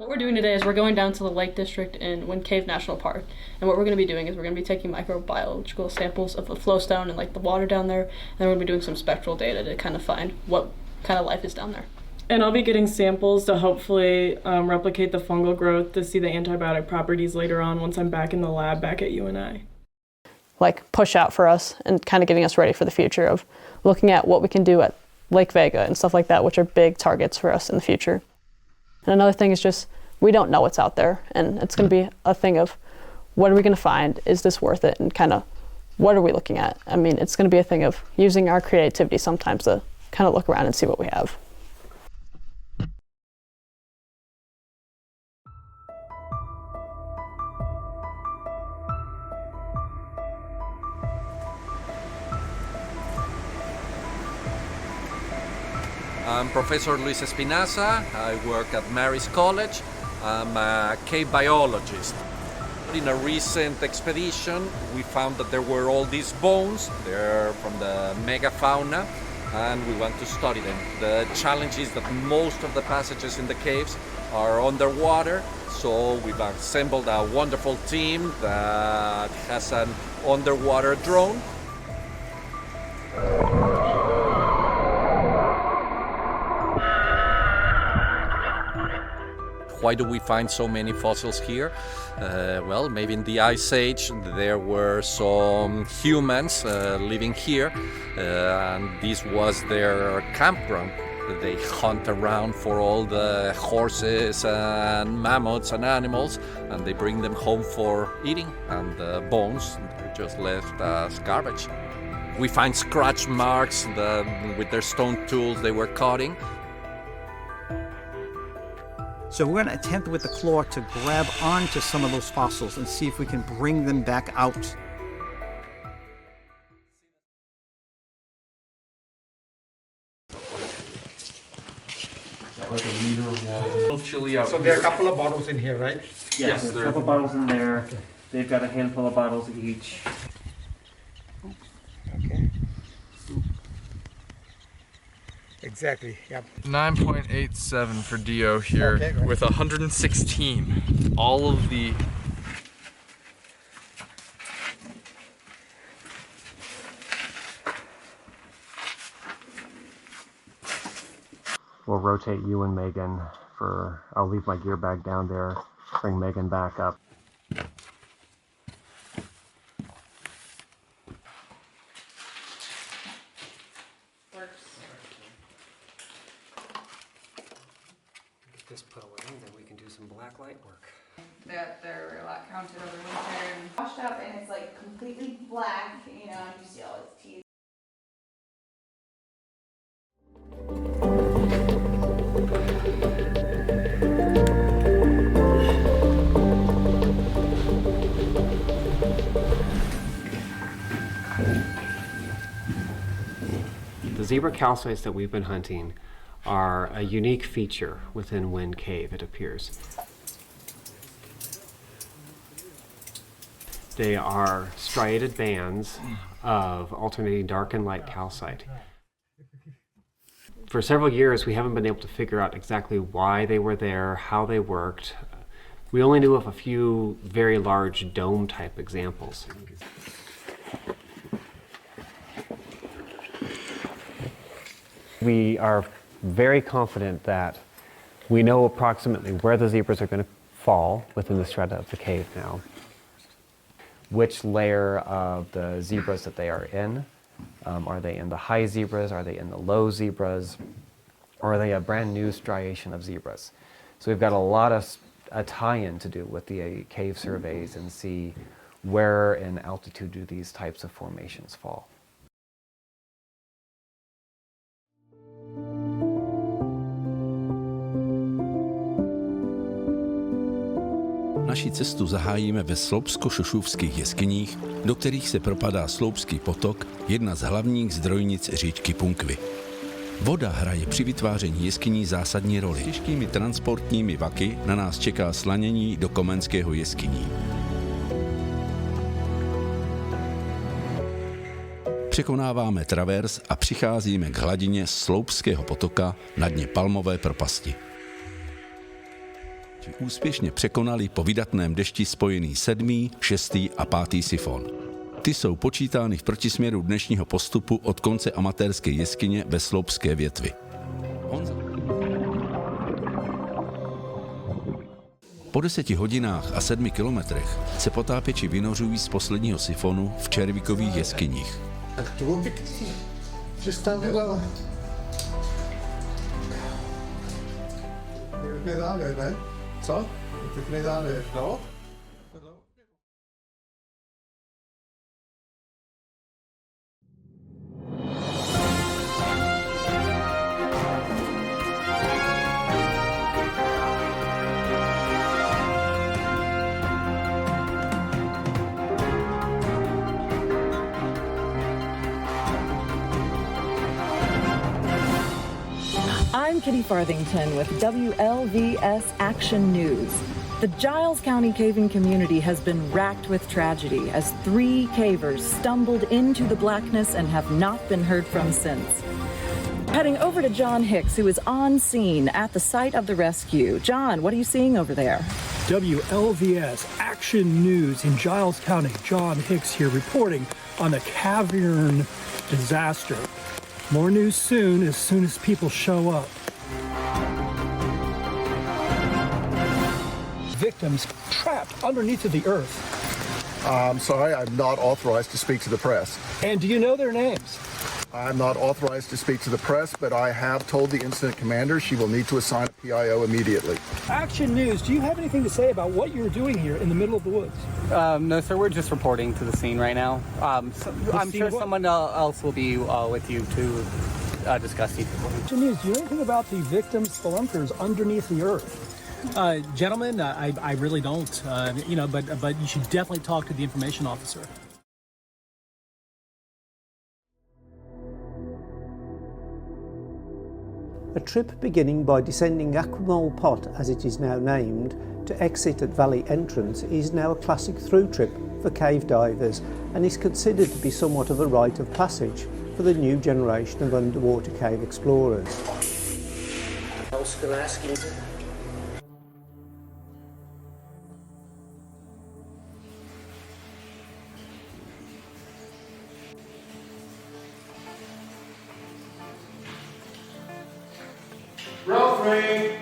What we're doing today is we're going down to the Lake District in Wind Cave National Park. And what we're going to be doing is we're going to be taking microbiological samples of the flowstone and like the water down there. And then we're going to be doing some spectral data to kind of find what kind of life is down there. And I'll be getting samples to hopefully replicate the fungal growth to see the antibiotic properties later on once I'm back in the lab back at UNI. Like push out for us and kind of getting us ready for the future of looking at what we can do at Lake Vega and stuff like that, which are big targets for us in the future. And another thing is just, we don't know what's out there, and it's going to be a thing of, what are we going to find? Is this worth it? And kind of, what are we looking at? I mean, it's going to be a thing of using our creativity sometimes to kind of look around and see what we have. I'm Professor Luis Espinaza. I work at Mary's College. I'm a cave biologist. In a recent expedition, we found that there were all these bones. They're from the megafauna, and we want to study them. The challenge is that most of the passages in the caves are underwater, so we've assembled a wonderful team that has an underwater drone. Why do we find so many fossils here? Well, maybe in the Ice Age there were some humans living here, and this was their campground. They hunt around for all the horses and mammoths and animals, and they bring them home for eating, and the bones are just left as garbage. We find scratch marks with their stone tools they were cutting. So we're going to attempt with the claw to grab onto some of those fossils and see if we can bring them back out. Like a liter of water. A little chilly out. So there are a couple of bottles in here, right? Yes, there's a couple bottles in there. They've got a handful of bottles each. Okay. Exactly, yep. 9.87 for Dio here, okay, great. with 116. All of the We'll rotate you and Megan for, I'll leave my gear bag down there, bring Megan back up. Get this put away, then we can do some black light work. That they're a lot counted over winter and washed up, and it's like completely black, you know, and you see all its teeth. The zebra calcites that we've been hunting are a unique feature within Wind Cave, it appears. They are striated bands of alternating dark and light calcite. For several years, we haven't been able to figure out exactly why they were there, how they worked. We only knew of a few very large dome-type examples. We are very confident that we know approximately where the zebras are going to fall within the strata of the cave now, which layer of the zebras that they are in. Are they in the high zebras? Are they in the low zebras? Or are they a brand new striation of zebras? So we've got a lot of a tie-in to do with the cave surveys and see where in altitude do these types of formations fall. Naši cestu zahájíme ve sloupsko-šušůvských jeskyních, do kterých se propadá Sloupský potok, jedna z hlavních zdrojnic říčky Punkvy. Voda hraje při vytváření jeskyní zásadní roli. S těžkými transportními vaky na nás čeká slanění do Komenského jeskyní. Překonáváme travers a přicházíme k hladině Sloupského potoka na dně Palmové propasti. Úspěšně překonali po vydatném dešti spojený 7., 6. a 5. sifon. Ty jsou počítány v protisměru dnešního postupu od konce amatérské jeskyně ve Sloupské větvi. Po 10 hodinách a 7 kilometrech se potápěči vynořují z posledního sifonu v Červíkových jeskyních. Tak to bylo pěkný, že jsi tam dělala. Pěkný závěr, ne? Co? Pěkný závěr, no? I'm Kitty Farthington with WLVS Action News. The Giles County caving community has been racked with tragedy as 3 cavers stumbled into the blackness and have not been heard from since. Heading over to John Hicks, who is on scene at the site of the rescue. John, what are you seeing over there? WLVS Action News in Giles County. John Hicks here reporting on the cavern disaster. More news soon as people show up. Victims trapped underneath of the earth. I'm sorry, I'm not authorized to speak to the press. And do you know their names? I'm not authorized to speak to the press, but I have told the incident commander she will need to assign a PIO immediately. Action News, do you have anything to say about what you're doing here in the middle of the woods? No, sir, we're just reporting to the scene right now. I'm sure someone else will be with you to discuss these. Action News, do you know anything about the victims, spelunkers underneath the earth? Gentlemen, I really don't, but you should definitely talk to the information officer. A trip beginning by descending Aquamole Pot, as it is now named, to exit at Valley Entrance is now a classic through trip for cave divers and is considered to be somewhat of a rite of passage for the new generation of underwater cave explorers. Row 3.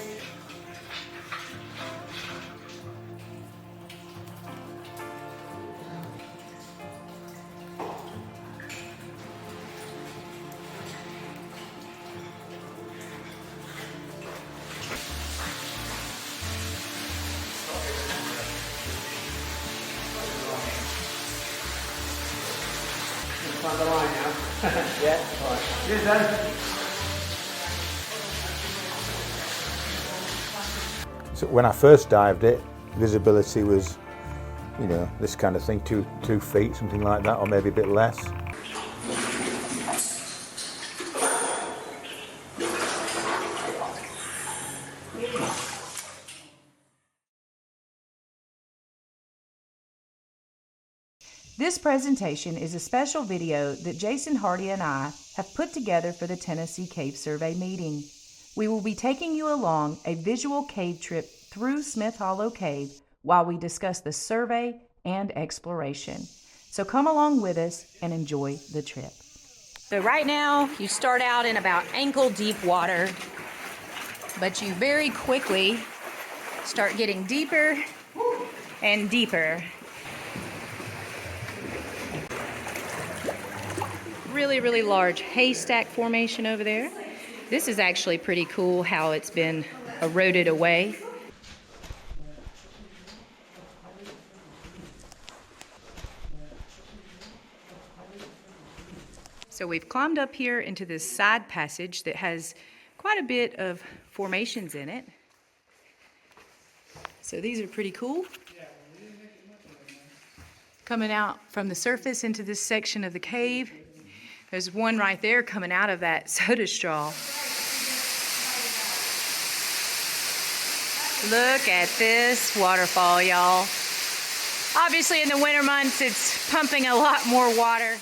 On the line now. Yeah. All right. Here's that. So when I first dived it, visibility was, this kind of thing, two feet, something like that, or maybe a bit less. This presentation is a special video that Jason Hardy and I have put together for the Tennessee Cave Survey meeting. We will be taking you along a visual cave trip through Smith Hollow Cave while we discuss the survey and exploration. So come along with us and enjoy the trip. So right now, you start out in about ankle deep water, but you very quickly start getting deeper and deeper. Really, really large haystack formation over there. This is actually pretty cool how it's been eroded away. So we've climbed up here into this side passage that has quite a bit of formations in it. So these are pretty cool. Coming out from the surface into this section of the cave. There's one right there coming out of that soda straw. Look at this waterfall, y'all. Obviously in the winter months, it's pumping a lot more water.